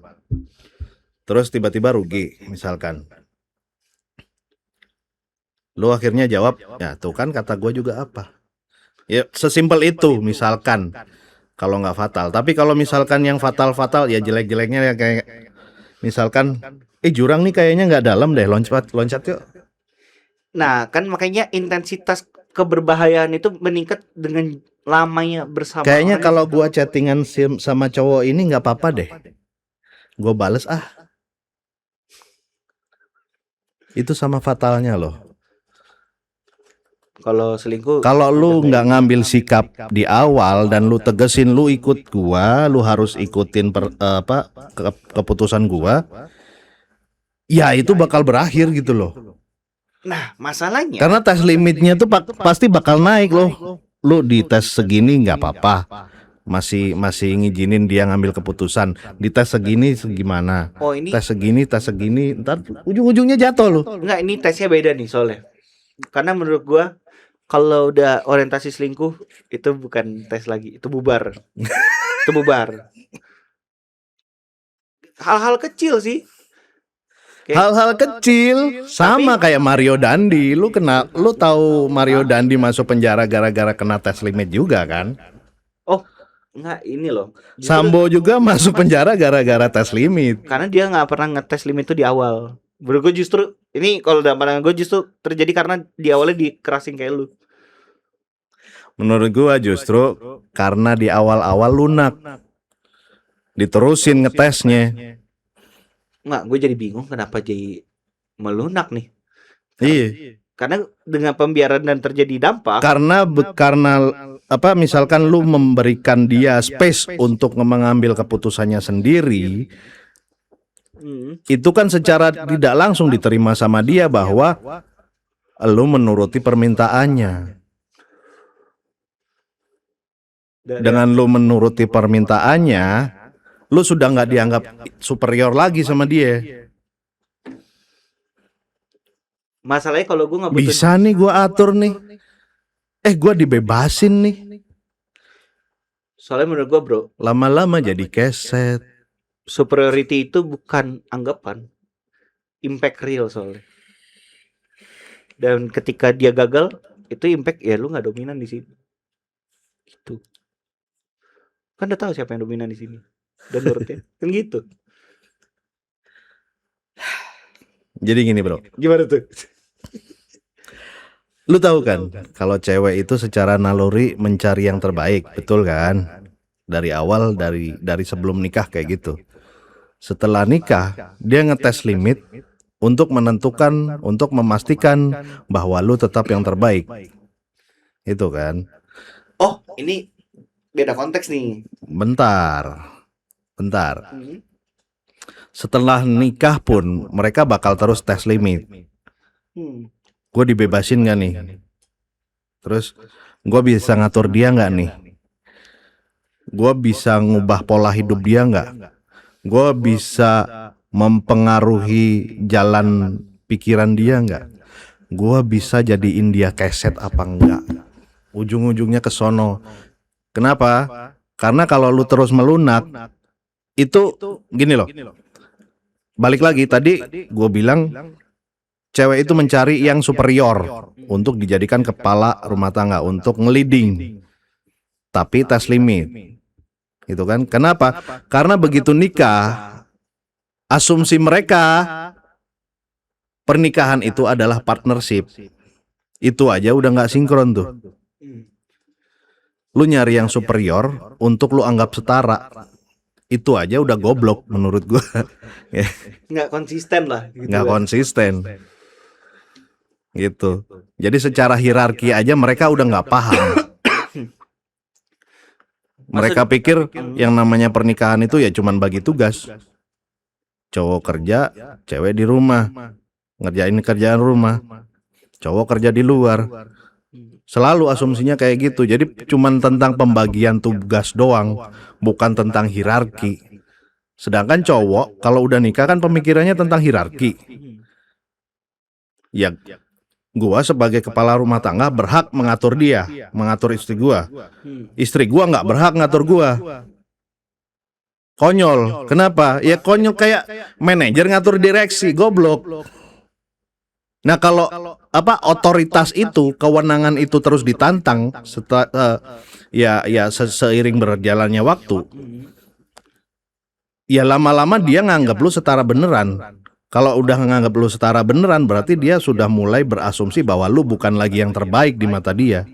Terus tiba-tiba rugi misalkan. Lu akhirnya jawab, ya tuh kan kata gue juga apa. Ya sesimpel itu misalkan kalau nggak fatal. Tapi kalau misalkan yang fatal ya jelek-jeleknya ya kayak misalkan jurang nih kayaknya nggak dalam deh, loncat yuk. Nah kan makanya intensitas keberbahayaan itu meningkat dengan lamanya bersama. Kayaknya kalau gua chattingan sama cowok ini nggak apa-apa deh, gua bales Itu sama fatalnya loh. Kalau selingkuh, Kalau lu nggak ngambil sikap di awal dan lu tegesin lu ikut gua, lu harus ikutin keputusan gua, ya itu bakal berakhir gitu loh. nah masalahnya Karena tes limitnya tuh pasti bakal naik loh. Lu di tes segini nggak apa-apa, masih ngizinin dia ngambil keputusan. Di tes segini segimana? ini Tes segini, ntar ujung-ujungnya jatuh loh. enggak, ini tesnya beda nih soalnya. Karena menurut gua kalau udah orientasi selingkuh itu bukan tes lagi, itu bubar. Itu bubar. Hal-hal kecil sih. Hal-hal kecil sama kayak Mario Dandi. Lu tahu Mario Dandi masuk penjara gara-gara kena tes limit juga kan? Oh, enggak, ini loh. Justru Sambo juga masuk penjara gara-gara tes limit. karena dia nggak pernah ngetes limit itu di awal. Menurut gue justru ini kalau dalam pandangan gue justru terjadi karena di awalnya dikerasin kayak lu. Menurut gua justru karena di awal-awal lunak, diterusin ngetesnya. Nggak, gue jadi bingung kenapa jadi melunak nih. Iya. Karena dengan pembiaran dan terjadi dampak. Karena misalkan lu memberikan dia space untuk mengambil keputusannya sendiri, itu kan secara tidak langsung diterima sama dia bahwa lu menuruti permintaannya. Dengan lu menuruti permintaannya, lu sudah nggak dianggap superior lagi sama dia. Masalahnya kalau gue nggak butuh. Bisa nih gua atur nih. Gua dibebasin nih. Soalnya menurut gue bro, Lama-lama jadi keset. superiority itu bukan anggapan, impact real soalnya. Dan ketika dia gagal, itu impact ya lu nggak dominan di sini. Gitu. Kan udah tahu siapa yang dominan di sini. Dan nurutnya kan gitu. Jadi gini bro, Gimana tuh? lu tahu kan kalau cewek itu secara naluri mencari yang terbaik, betul kan? Dari awal, dari sebelum nikah kayak gitu. Setelah nikah, dia ngetes limit untuk menentukan, untuk memastikan bahwa lu tetap yang terbaik. Itu kan? Oh, ini beda konteks nih. Bentar. Setelah nikah pun mereka bakal terus tes limit. Gue dibebasin gak nih? Terus gue bisa ngatur dia gak nih? Gue bisa ngubah pola hidup dia gak? Gue bisa mempengaruhi jalan pikiran dia gak? Gue bisa jadiin dia keset apa enggak? Ujung-ujungnya ke sono. Kenapa? Karena kalau lu terus melunak, itu gini loh. Balik lagi tadi gue bilang cewek itu mencari yang superior untuk dijadikan kepala rumah tangga, untuk ngeliding. Tapi tes limit. Gitu kan? Kenapa? Karena begitu nikah, asumsi mereka pernikahan itu adalah partnership. Itu aja udah gak sinkron tuh. Lu nyari yang superior untuk lu anggap setara. Itu aja udah goblok menurut gua. Nggak konsisten lah gitu. Nggak konsisten gitu. Jadi secara hierarki aja mereka udah nggak paham. Mereka pikir yang namanya pernikahan itu ya cuman bagi tugas. Cowok kerja, cewek di rumah, ngerjain kerjaan rumah. Cowok kerja di luar. Selalu asumsinya kayak gitu. Jadi cuman tentang pembagian tugas doang, bukan tentang hierarki. Sedangkan cowok kalau udah nikah kan pemikirannya tentang hierarki. Ya, gua sebagai kepala rumah tangga berhak mengatur dia, mengatur istri gua. Istri gua nggak berhak ngatur gua. Konyol. Kenapa? Ya konyol kayak manajer ngatur direksi, goblok. Nah kalau otoritas itu, kewenangan itu terus ditantang seiring berjalannya waktu, ya lama-lama dia nganggap lu setara beneran. Kalau udah nganggap lu setara beneran, berarti dia sudah mulai berasumsi bahwa lu bukan lagi yang terbaik di mata dia.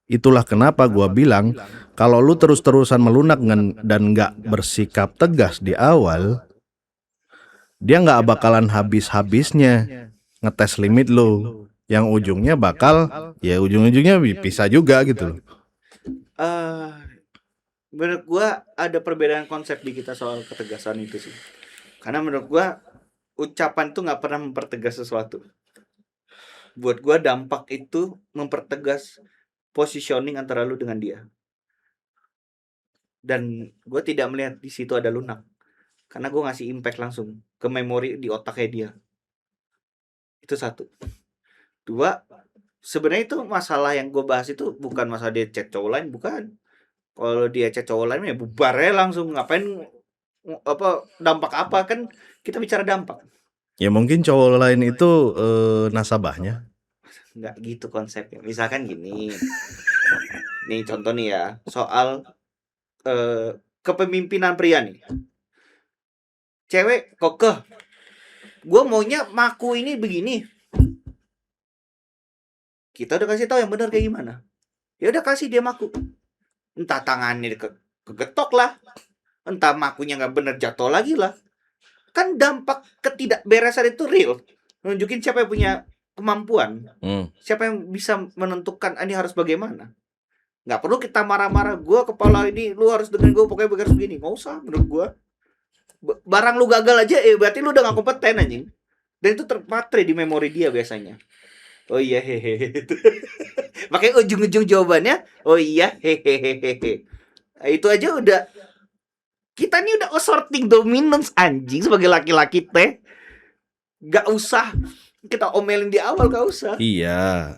Itulah kenapa gua bilang kalau lu terus-terusan melunak dan nggak bersikap tegas di awal, dia nggak bakalan habis-habisnya ngetes limit lo. Yang ujungnya bakal, ya ujung-ujungnya bisa juga gitu loh. Eh, menurut gua ada perbedaan konsep di kita soal ketegasan itu sih. Karena menurut gua ucapan tuh nggak pernah mempertegas sesuatu. Buat gua dampak itu mempertegas positioning antara lu dengan dia. Dan gua tidak melihat di situ ada lunak. Karena gua ngasih impact langsung ke memori di otaknya dia. Itu satu. Dua, sebenarnya itu masalah yang gue bahas itu bukan masalah dia chat cowok lain, bukan. Kalau dia chat cowok lain ya bubar ya langsung, ngapain apa dampak apa, kan kita bicara dampak. Ya mungkin cowok lain itu nasabahnya. Nggak gitu konsepnya. Misalkan gini. Nih contoh nih ya, soal kepemimpinan pria nih. Cewek kokeh, gue maunya maku ini begini. Kita udah kasih tahu yang benar kayak gimana. Ya udah kasih dia maku. Entah tangannya kegetok lah, entah makunya nggak bener jatuh lagi lah. Kan dampak ketidakberesan itu real. Nunjukin siapa yang punya kemampuan, siapa yang bisa menentukan ini harus bagaimana. Nggak perlu kita marah-marah, gue kepala ini lu harus dengan gue pokoknya harus begini. Nggak usah menurut gue. Barang lu gagal aja, berarti lu udah nggak kompeten anjing. Dan itu terpatri di memori dia biasanya. Oh iya hehehe. Makanya ujung-ujung jawabannya oh iya hehehe. Nah, itu aja udah, kita nih udah assorting dominance anjing sebagai laki-laki teh. Gak usah kita omelin di awal, gak usah. Iya.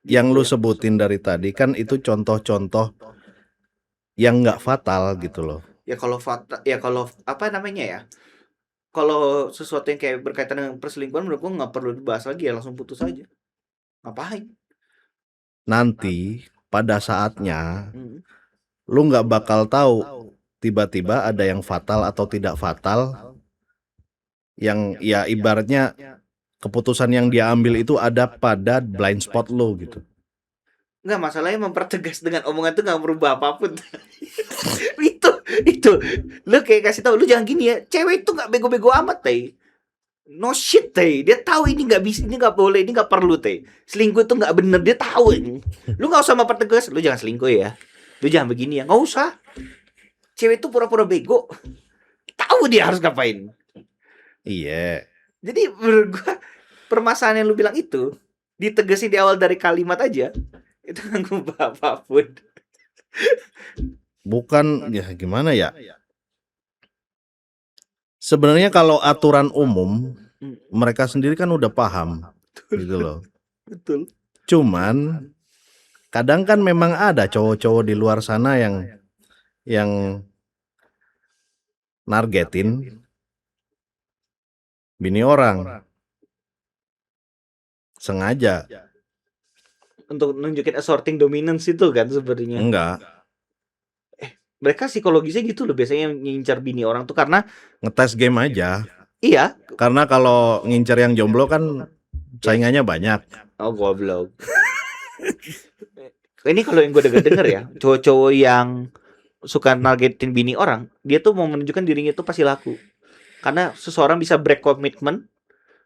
Yang lu sebutin dari tadi kan itu contoh-contoh yang nggak fatal gitu loh. Ya kalau fatal, ya kalau apa namanya ya, kalau sesuatu yang kayak berkaitan dengan perselingkuhan menurut gua nggak perlu dibahas lagi ya, langsung putus aja. Ngapain? Nanti pada saatnya lu nggak bakal tahu tiba-tiba ada yang fatal atau tidak fatal, yang ya ibaratnya keputusan yang dia ambil itu ada pada blind spot lo gitu. Nggak, masalahnya mempertegas dengan omongan itu nggak merubah apapun. itu lu kayak kasih tahu, lu jangan gini ya, cewek itu nggak bego-bego amat teh. No shit teh, dia tahu ini nggak bisa, ini nggak boleh, ini nggak perlu teh. Selingkuh itu nggak bener, dia tahu ini. Lu nggak usah mempertegas, lu jangan selingkuh ya, lu jangan begini ya, nggak usah. Cewek itu pura-pura bego, tahu dia harus ngapain. Iya. Jadi menurut gua permasalahan yang lu bilang itu ditegasin di awal dari kalimat aja, itu nggak ngubah apapun. Bukan ya gimana ya? Sebenarnya kalau aturan umum mereka sendiri kan udah paham gitu loh. Betul. Cuman kadang kan memang ada cowok-cowok di luar sana yang nargetin bini orang sengaja. Untuk nunjukin assorting dominance itu kan sebenarnya. Enggak. Mereka psikologisnya gitu loh, biasanya ngincar bini orang tuh karena Ngetes game aja. iya. Karena kalau ngincar yang jomblo kan saingannya banyak. Oh goblok. Ini kalau yang gue denger ya, cowok-cowok yang suka nargetin bini orang, dia tuh mau menunjukkan dirinya tuh pasti laku. Karena seseorang bisa break komitmen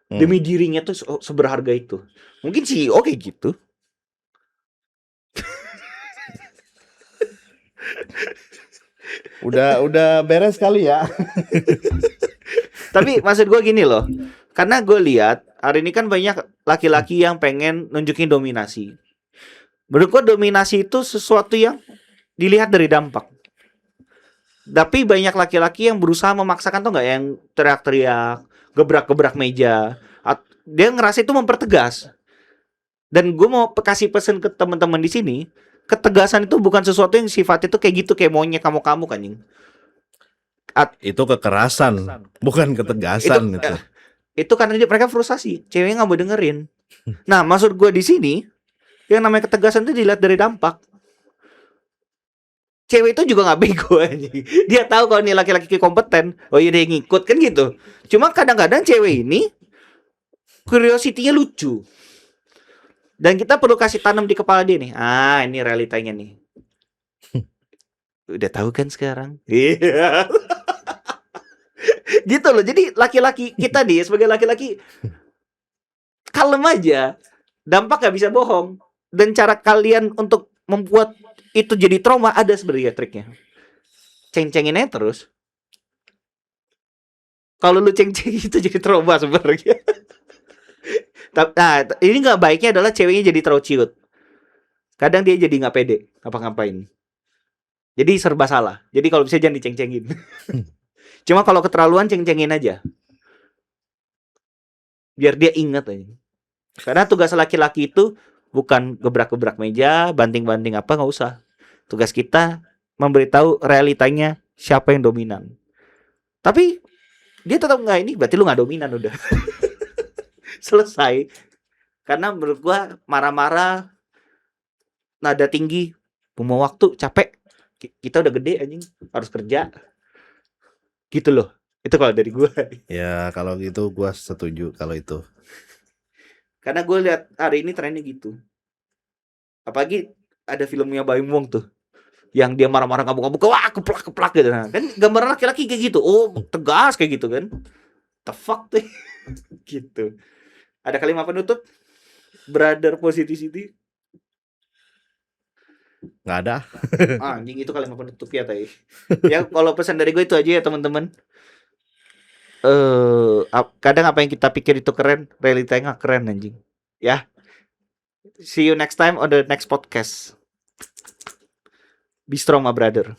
demi dirinya tuh seberharga itu. Mungkin CEO kayak gitu. Udah beres kali ya. Tapi maksud gue gini loh, karena gue lihat hari ini kan banyak laki-laki yang pengen nunjukin dominasi. Menurut gue dominasi itu sesuatu yang dilihat dari dampak. Tapi banyak laki-laki yang berusaha memaksakan tuh nggak, yang teriak-teriak, gebrak-gebrak meja. Dia ngerasa itu mempertegas. Dan gue mau kasih pesan ke teman-teman di sini, ketegasan itu bukan sesuatu yang sifatnya itu kayak gitu, kayak maunya kamu kan, itu kekerasan, bukan ketegasan itu. Itu karena mereka frustasi, ceweknya nggak mau dengerin. Nah, maksud gue di sini, yang namanya ketegasan itu dilihat dari dampak. Cewek itu juga nggak bego aja. Dia tahu kalau ini laki-laki kompeten. Oh iya, dia ngikut kan gitu. Cuma kadang-kadang cewek ini curiosity-nya lucu. Dan kita perlu kasih tanam di kepala dia nih. Ah, ini realitanya nih. Udah tahu kan sekarang? Iya. Gitu loh. Jadi laki-laki kita nih sebagai laki-laki kalem aja. Dampak gak bisa bohong. Dan cara kalian untuk membuat itu jadi trauma ada sebenarnya triknya. Ceng-cengin aja terus. Kalau lu ceng-ceng itu jadi trauma sebenarnya. Nah, ini nggak baiknya adalah ceweknya jadi terlalu ciut. Kadang dia jadi nggak pede ngapa-ngapain. Jadi serba salah. Jadi kalau bisa jangan diceng-cengin. Cuma kalau keterlaluan ceng-cengin aja. Biar dia ingat aja. Karena tugas laki-laki itu bukan gebrak-gebrak meja, banting-banting apa, nggak usah. Tugas kita memberitahu realitanya siapa yang dominan. Tapi dia tetap nggak ini, berarti lu nggak dominan udah. Selesai. Karena menurut gua marah-marah, nada tinggi, buang waktu, capek. Kita udah gede anjing, harus kerja. Gitu loh. Itu kalau dari gua. Ya kalau gitu gua setuju kalau itu. Karena gue lihat hari ini trennya gitu. Apalagi ada filmnya Baim Wong tuh, yang dia marah-marah ngabuk-ngabuk, wah keplak-keplak gitu. Nah, kan gambaran laki-laki kayak gitu. Oh, tegas kayak gitu kan. The fuck tuh. Gitu. Ada kalimat penutup? Brother Positivity. Nggak ada. Anjing itu kalimat penutup ya tadi. Ya kalau pesan dari gue itu aja ya teman-teman. Kadang apa yang kita pikir itu keren, realitanya nggak keren anjing. Ya. See you next time on the next podcast. Be strong my brother.